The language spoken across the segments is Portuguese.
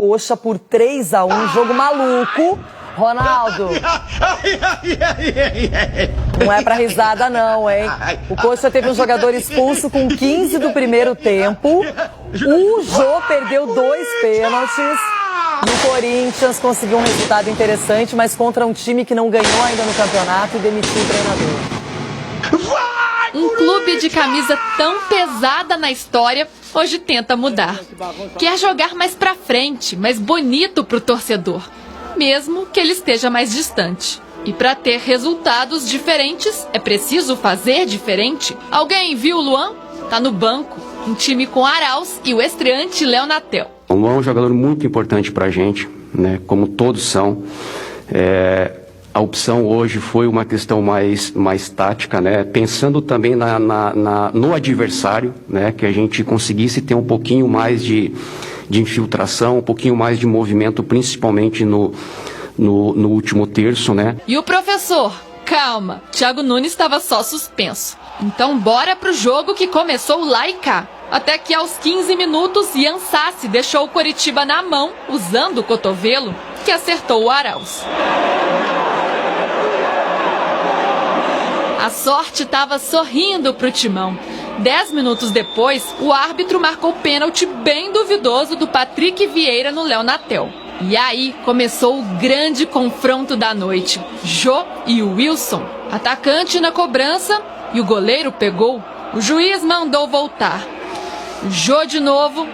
Coxa por 3-1, jogo maluco. Ronaldo, não é pra risada não, hein? O Coxa teve um jogador expulso com 15 do primeiro tempo. O Jô perdeu 2 pênaltis. E o Corinthians conseguiu um resultado interessante, mas contra um time que não ganhou ainda no campeonato e demitiu o treinador. Um clube de camisa tão pesada na história hoje tenta mudar. Quer jogar mais pra frente, mais bonito pro torcedor, mesmo que ele esteja mais distante. E para ter resultados diferentes, é preciso fazer diferente. Alguém viu o Luan? Tá no banco, um time com Arauz e o estreante Léo Natel. O Luan é um jogador muito importante pra gente, né? Como todos são. A opção hoje foi uma questão mais tática, né? Pensando também no adversário, né? Que a gente conseguisse ter um pouquinho mais de infiltração, um pouquinho mais de movimento, principalmente no último terço, né? E o professor? Calma, Thiago Nunes estava só suspenso. Então bora pro jogo que começou lá e cá. Até que aos 15 minutos, Ian Sassi deixou o Coritiba na mão, usando o cotovelo, que acertou o Arauz. A sorte estava sorrindo para o Timão. 10 minutos depois, o árbitro marcou o pênalti bem duvidoso do Patrick Vieira no Léo Natel. E aí começou o grande confronto da noite. Jô e o Wilson. Atacante na cobrança e o goleiro pegou. O juiz mandou voltar. Jô de novo,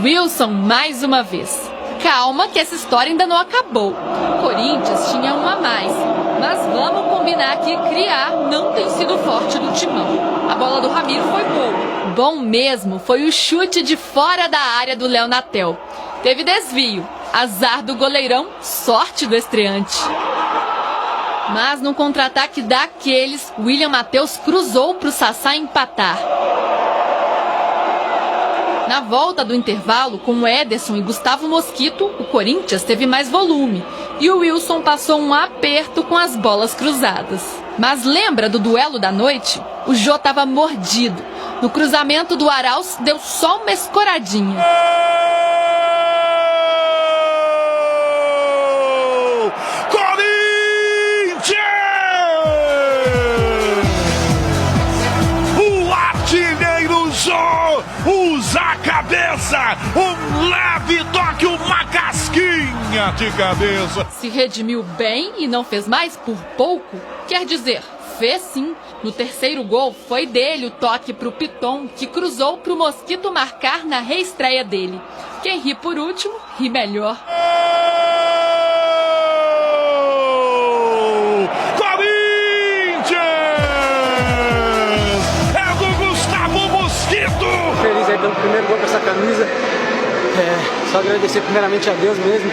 Wilson mais uma vez. Calma que essa história ainda não acabou. O Corinthians tinha um a mais. Mas vamos combinar que criar não tem sido forte do Timão. A bola do Ramiro foi boa. Bom mesmo foi o chute de fora da área do Léo Natel. Teve desvio. Azar do goleirão, sorte do estreante. Mas no contra-ataque daqueles, William Matheus cruzou para o Sassá empatar. Na volta do intervalo, com Ederson e Gustavo Mosquito, o Corinthians teve mais volume. E o Wilson passou um aperto com as bolas cruzadas. Mas lembra do duelo da noite? O Jô estava mordido. No cruzamento do Arauz, deu só uma escoradinha. Usa a cabeça, um leve toque, uma casquinha de cabeça. Se redimiu bem e não fez mais por pouco? Quer dizer, fez sim. No terceiro gol foi dele o toque pro Piton, que cruzou pro Mosquito marcar na reestreia dele. Quem ri por último, ri melhor. Feliz aí pelo primeiro gol com essa camisa. Só agradecer primeiramente a Deus mesmo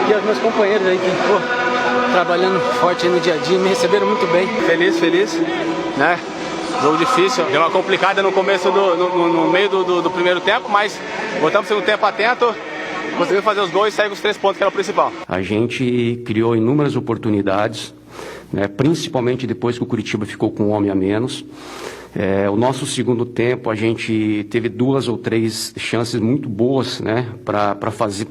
e aos meus companheiros aí que trabalhando forte aí no dia a dia, me receberam muito bem. Feliz, né? Jogo difícil, deu uma complicada no começo, no meio do primeiro tempo, mas voltamos no segundo tempo atento, conseguimos fazer os gols e sair com os 3 pontos, que era o principal. A gente criou inúmeras oportunidades, né? Principalmente depois que o Curitiba ficou com um homem a menos. O nosso segundo tempo, a gente teve 2 ou 3 chances muito boas, né, para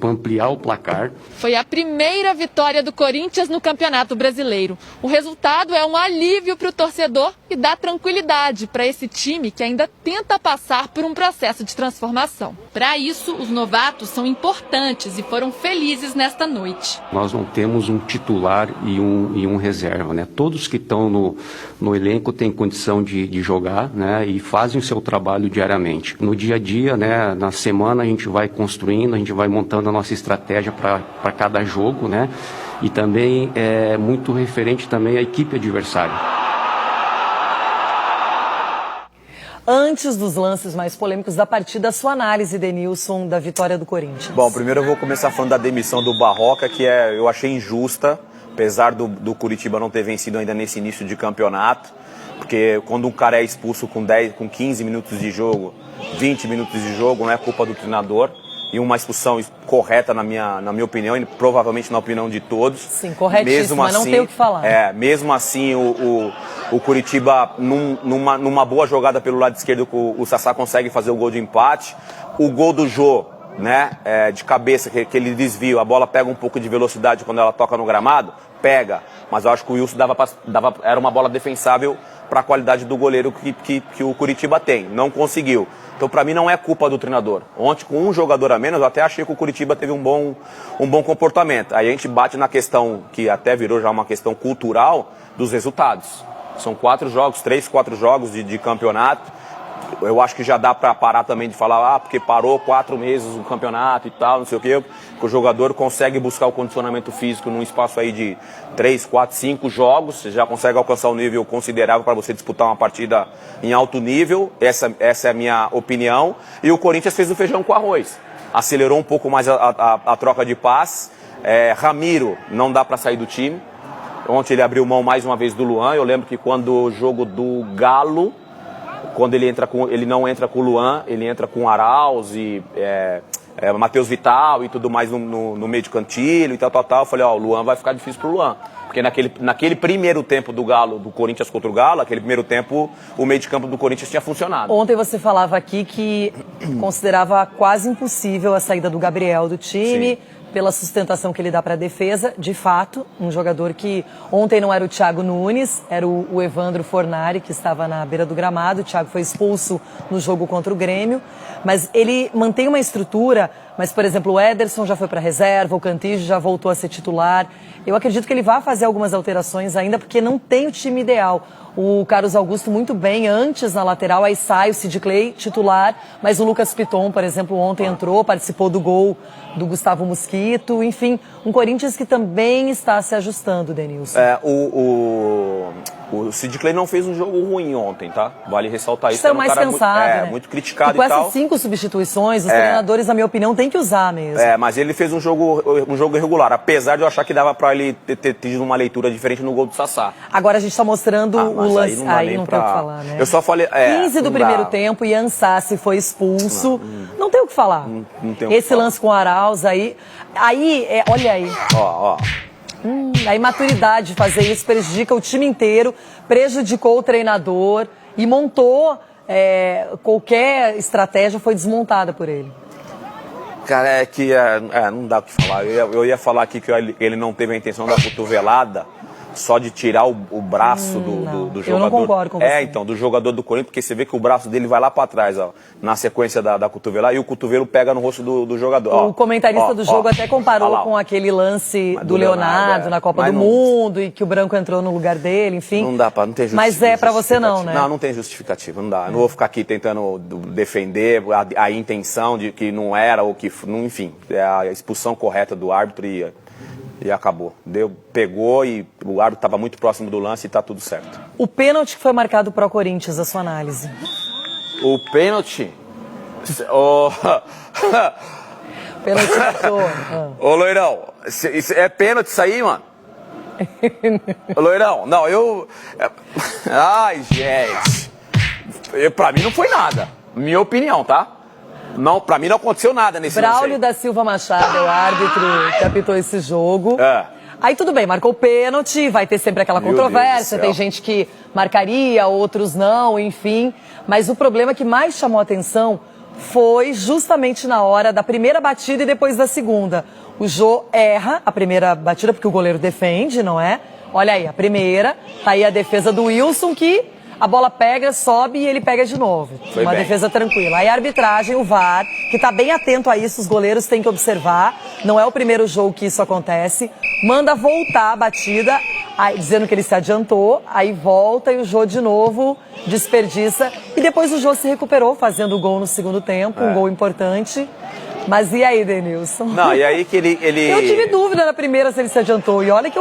ampliar o placar. Foi a primeira vitória do Corinthians no Campeonato Brasileiro. O resultado é um alívio para o torcedor e dá tranquilidade para esse time que ainda tenta passar por um processo de transformação. Para isso, os novatos são importantes e foram felizes nesta noite. Nós não temos um titular e um reserva, né? Todos que estão no elenco têm condição de jogar, né, e fazem o seu trabalho diariamente. No dia a dia, né, na semana a gente vai construindo, a gente vai montando a nossa estratégia para cada jogo, né, e também é muito referente também à equipe adversária. Antes dos lances mais polêmicos da partida, a sua análise, Denilson, da vitória do Corinthians. Bom, primeiro eu vou começar falando da demissão do Barroca, que eu achei injusta, apesar do Curitiba não ter vencido ainda nesse início de campeonato. Porque quando um cara é expulso com 15 minutos de jogo, 20 minutos de jogo, não é culpa do treinador. E uma expulsão correta, na minha opinião, e provavelmente na opinião de todos. Sim, corretíssima, mas não tem o que falar. Mesmo assim, o Curitiba, numa boa jogada pelo lado esquerdo, o Sassá consegue fazer o gol de empate. O gol do Jô né, de cabeça, que ele desvia, a bola pega um pouco de velocidade quando ela toca no gramado, pega. Mas eu acho que o Wilson era uma bola defensável para a qualidade do goleiro que o Curitiba tem. Não conseguiu. Então, para mim, não é culpa do treinador. Ontem, com um jogador a menos, eu até achei que o Curitiba teve um bom comportamento. Aí a gente bate na questão, que até virou já uma questão cultural, dos resultados. São 4 jogos, 3, 4 jogos de campeonato. Eu acho que já dá para parar também de falar, porque parou 4 meses o campeonato e tal, não sei o quê. Que o jogador consegue buscar o condicionamento físico num espaço aí de 3, 4, 5 jogos. Você já consegue alcançar um nível considerável para você disputar uma partida em alto nível. Essa é a minha opinião. E o Corinthians fez o feijão com arroz. Acelerou um pouco mais a troca de passes. Ramiro não dá para sair do time. Ontem ele abriu mão mais uma vez do Luan. Eu lembro que quando o jogo do Galo, quando ele não entra com o Luan, ele entra com o Arauz e Matheus Vital e tudo mais no meio de cantilho e tal. Eu falei, o Luan vai ficar difícil pro Luan. Porque naquele primeiro tempo do Galo, do Corinthians contra o Galo, aquele primeiro tempo, o meio de campo do Corinthians tinha funcionado. Ontem você falava aqui que considerava quase impossível a saída do Gabriel do time. Sim. Pela sustentação que ele dá para a defesa. De fato, um jogador que ontem não era o Thiago Nunes, era o Evandro Fornari, que estava na beira do gramado. O Thiago foi expulso no jogo contra o Grêmio, mas ele mantém uma estrutura. Mas, por exemplo, o Ederson já foi para a reserva, o Cantígio já voltou a ser titular. Eu acredito que ele vai fazer algumas alterações ainda, porque não tem o time ideal. O Carlos Augusto muito bem antes na lateral, aí sai o Sid Clay titular, mas o Lucas Piton, por exemplo, ontem entrou, participou do gol do Gustavo Mosquito, enfim, um Corinthians que também está se ajustando, Denilson. O Sid Clay não fez um jogo ruim ontem, tá? Vale ressaltar isso. Estão mais cansados, né? Muito criticado e e tal. Com essas 5 substituições, os treinadores, na minha opinião, têm que usar mesmo. Mas ele fez um jogo irregular, apesar de eu achar que dava pra ele ter tido uma leitura diferente no gol do Sassá. Agora a gente tá mostrando o lance. Aí não tem o que falar, né? Eu só falei. 15 do primeiro tempo, Ian Sassi foi expulso. Não tem o que falar. Não tem o Esse lance com o Arauz aí. Olha aí. A imaturidade de fazer isso prejudica o time inteiro, prejudicou o treinador e montou. Qualquer estratégia foi desmontada por ele. Cara, não dá o que falar. Eu ia falar aqui que ele não teve a intenção da cotovelada, só de tirar o braço do jogador. Eu não concordo com você. Do jogador do Corinthians, porque você vê que o braço dele vai lá pra trás, ó, na sequência da cotovelada, e o cotovelo pega no rosto do jogador. O comentarista do jogo até comparou com aquele lance do Leonardo na Copa do Mundo, e que o branco entrou no lugar dele, enfim. Não dá não tem justificativa. Mas pra você não, né? Não tem justificativa, não dá. Eu não vou ficar aqui tentando defender a intenção de que não era, ou que, enfim, é a expulsão correta do árbitro e acabou. Pegou e o árbitro estava muito próximo do lance e está tudo certo. O pênalti que foi marcado para o Corinthians, a sua análise? O pênalti? Pênalti Ô, Loirão, é pênalti isso aí, mano? Ô, Loirão, não, ai, gente. Pra mim não foi nada. Minha opinião, tá? Não, pra mim não aconteceu nada nesse lance. Braulio da Silva Machado é o árbitro que apitou esse jogo. Aí tudo bem, marcou o pênalti, vai ter sempre aquela controvérsia, tem gente que marcaria, outros não, enfim. Mas o problema que mais chamou a atenção foi justamente na hora da primeira batida e depois da segunda. O Jô erra a primeira batida porque o goleiro defende, não é? Olha aí, a primeira, tá aí a defesa do Wilson que a bola pega, sobe e ele pega de novo. Uma defesa tranquila. Aí a arbitragem, o VAR, que está bem atento a isso, os goleiros têm que observar. Não é o primeiro jogo que isso acontece. Manda voltar a batida, aí, dizendo que ele se adiantou. Aí volta e o Jô de novo desperdiça. E depois o Jô se recuperou, fazendo o gol no segundo tempo, um gol importante. Mas e aí, Denilson? Não, e aí que ele... Eu tive dúvida na primeira se ele se adiantou. E olha que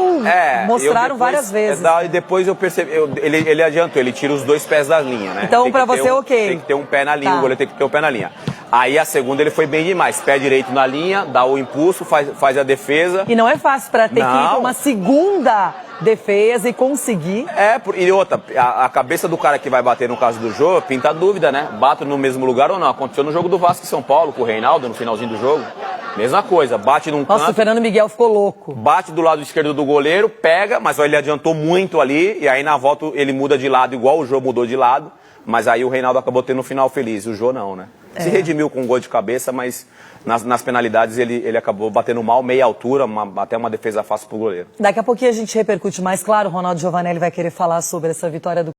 mostraram várias vezes. E depois eu percebi... Ele adiantou, ele tira os 2 pés da linha, né? Então, pra você, ok. Tem que ter um pé na linha, o goleiro tem que ter um pé na linha. Aí a segunda ele foi bem demais. Pé direito na linha, dá o impulso, faz a defesa. E não é fácil pra ter que ir pra uma segunda defesa e conseguir. E outra, a cabeça do cara que vai bater no caso do jogo, pinta dúvida, né? Bato no mesmo lugar ou não. Aconteceu no jogo do Vasco e São Paulo, com o Reinaldo, no finalzinho do jogo. Mesma coisa, bate num canto. Nossa, o Fernando Miguel ficou louco. Bate do lado esquerdo do goleiro, pega, mas ele adiantou muito ali, e aí na volta ele muda de lado, igual o Jô mudou de lado. Mas aí o Reinaldo acabou tendo um final feliz, o Jô não, né? Se redimiu com um gol de cabeça, mas nas penalidades ele acabou batendo mal, meia altura, até uma defesa fácil pro goleiro. Daqui a pouquinho a gente repercute mais. Claro, o Ronaldo Giovanelli vai querer falar sobre essa vitória do